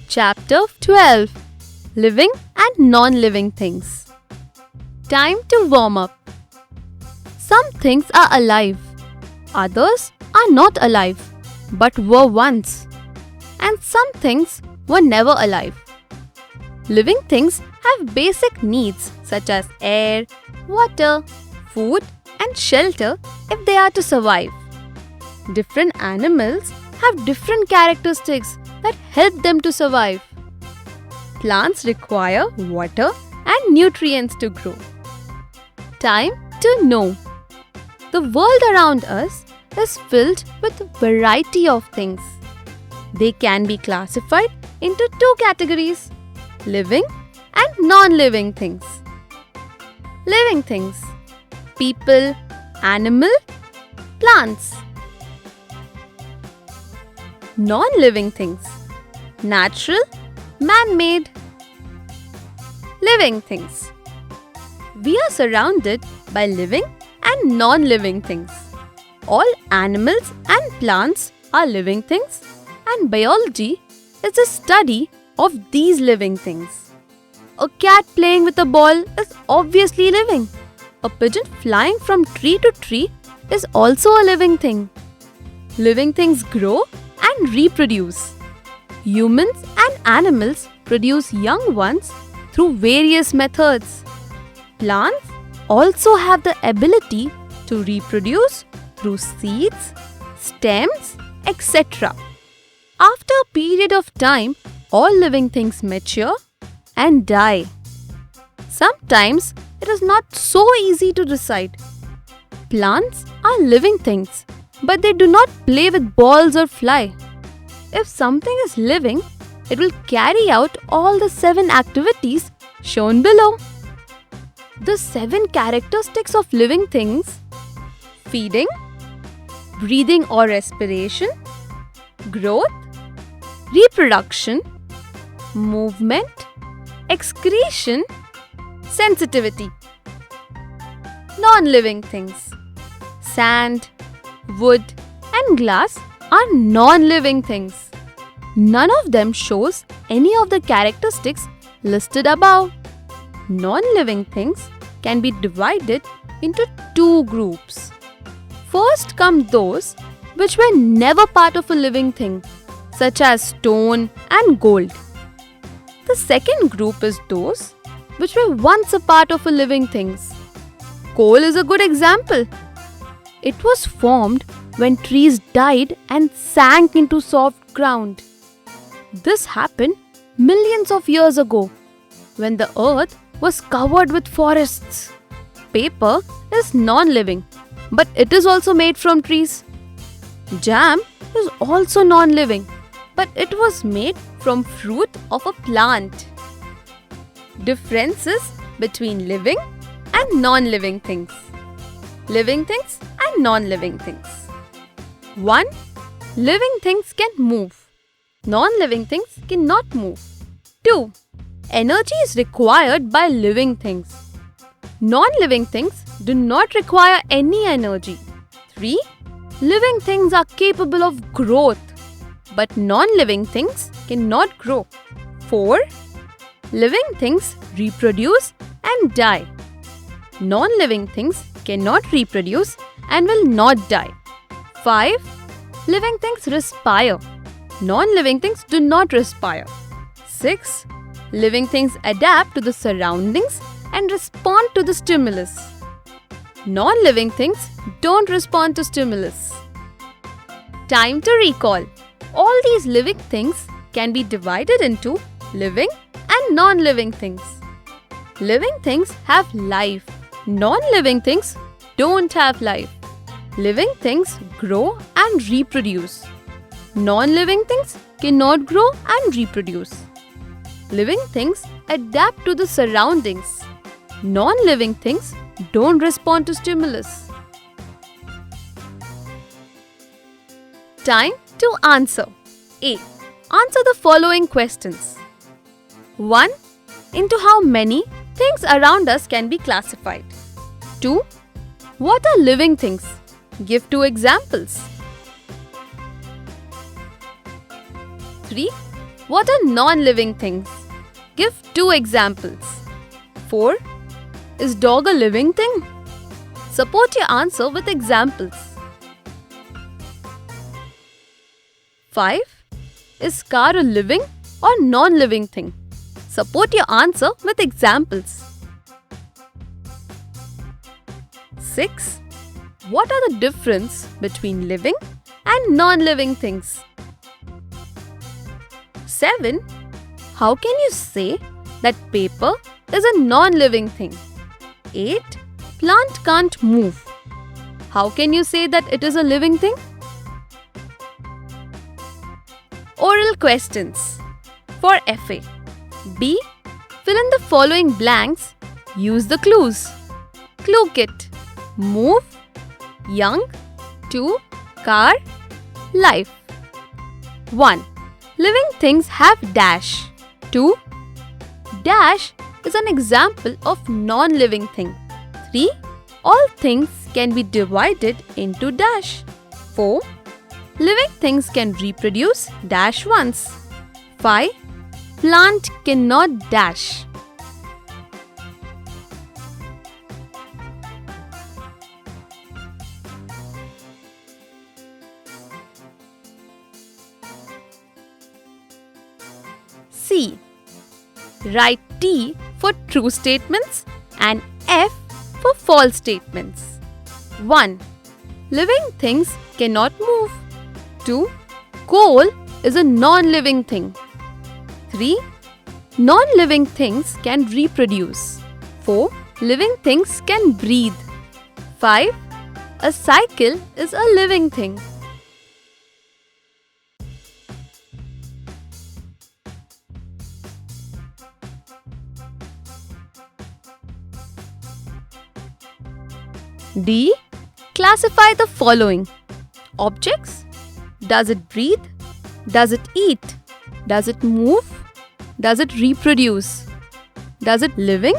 Chapter 12. Living and non-living things. Time to warm up. Some things are alive. Others are not alive, but were once. And some things were never alive. Living things have basic needs such as air, water, food, and shelter if they are to survive. Different animals have different characteristics that help them to survive. Plants require water and nutrients to grow. Time to know. The world around us is filled with a variety of things. They can be classified into two categories: living and non-living things. Living things: people, animal, plants. Non-living things: natural, man-made. Living things: we are surrounded by living and non-living things. All animals and plants are living things, and biology is the study of these living things. A cat playing with a ball is obviously living. A pigeon flying from tree to tree is also a living thing. Living things grow and reproduce. Humans and animals produce young ones through various methods. Plants also have the ability to reproduce through seeds, stems, etc. After a period of time, all living things mature and die. Sometimes it is not so easy to decide. Plants are living things, but they do not play with balls or fly. If something is living, it will carry out all the 7 activities shown below. The 7 characteristics of living things: feeding, breathing or respiration, growth, reproduction, movement, excretion, sensitivity. Non-living things: sand, wood, and glass are non-living things. None of them shows any of the characteristics listed above. Non-living things can be divided into 2 groups. First come those which were never part of a living thing, such as stone and gold. The second group is those which were once a part of a living things. Coal is a good example. It was formed when trees died and sank into soft ground. This happened millions of years ago, when the earth was covered with forests. Paper is non-living, but it is also made from trees. Jam is also non-living, but it was made from fruit of a plant. Differences between living and non-living things. Living things and non-living things. 1. Living things can move. Non-living things cannot move. 2. Energy is required by living things. Non-living things do not require any energy. 3. Living things are capable of growth, but non-living things cannot grow. 4. Living things reproduce and die. Non-living things cannot reproduce and will not die. 5. Living things respire. Non-living things do not respire. 6. Living things adapt to the surroundings and respond to the stimulus. Non-living things don't respond to stimulus. Time to recall. All these living things can be divided into living and non-living things. Living things have life. Non-living things don't have life. Living things grow and reproduce. Non-living things cannot grow and reproduce. Living things adapt to the surroundings. Non-living things don't respond to stimulus. Time to answer. A. Answer the following questions. 1. Into how many things around us can be classified? 2. What are living things? Give 2 examples. 3. What are non-living things? Give 2 examples. 4. Is dog a living thing? Support your answer with examples. 5. Is car a living or non-living thing? Support your answer with examples. 6. What are the difference between living and non-living things? 7. How can you say that paper is a non-living thing? 8. Plant can't move. How can you say that it is a living thing? Oral questions. For FA. B. Fill in the following blanks. Use the clues. Clue kit. Move. Young. 2. Car. Life. 1. Living things have dash. 2. Dash is an example of non-living thing. 3. All things can be divided into dash. 4. Living things can reproduce dash once. 5. Plant cannot dash. C. Write T for true statements and F for false statements. 1. Living things cannot move. 2. Coal is a non-living thing. 3. Non-living things can reproduce. 4. Living things can breathe. 5. A cycle is a living thing. D. Classify the following. Objects. Does it breathe? Does it eat? Does it move? Does it reproduce? Does it living?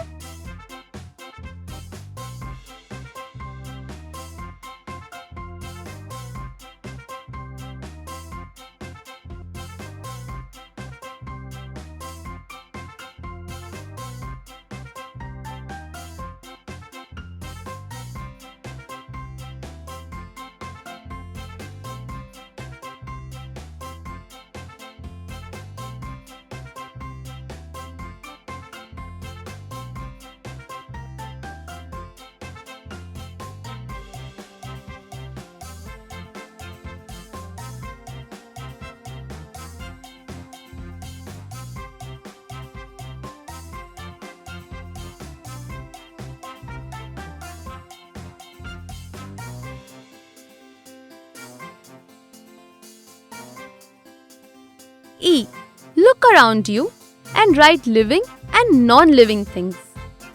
E. Look around you and write living and non-living things.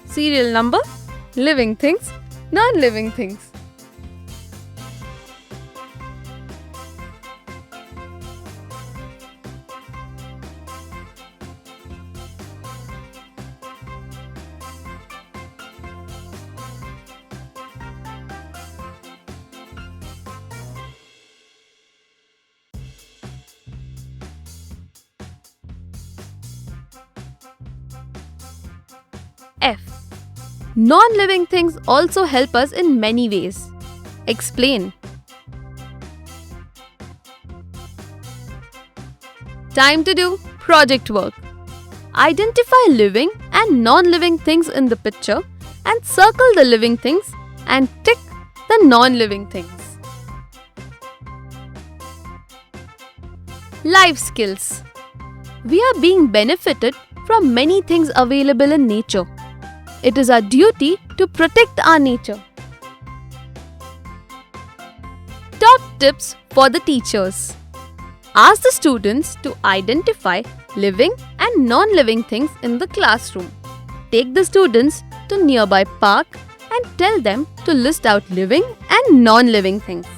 Serial number: living things, non-living things. F. Non-living things also help us in many ways. Explain. Time to do project work. Identify living and non-living things in the picture and circle the living things and tick the non-living things. Life skills. We are being benefited from many things available in nature. It is our duty to protect our nature. Top tips for the teachers. Ask the students to identify living and non-living things in the classroom. Take the students to nearby park and tell them to list out living and non-living things.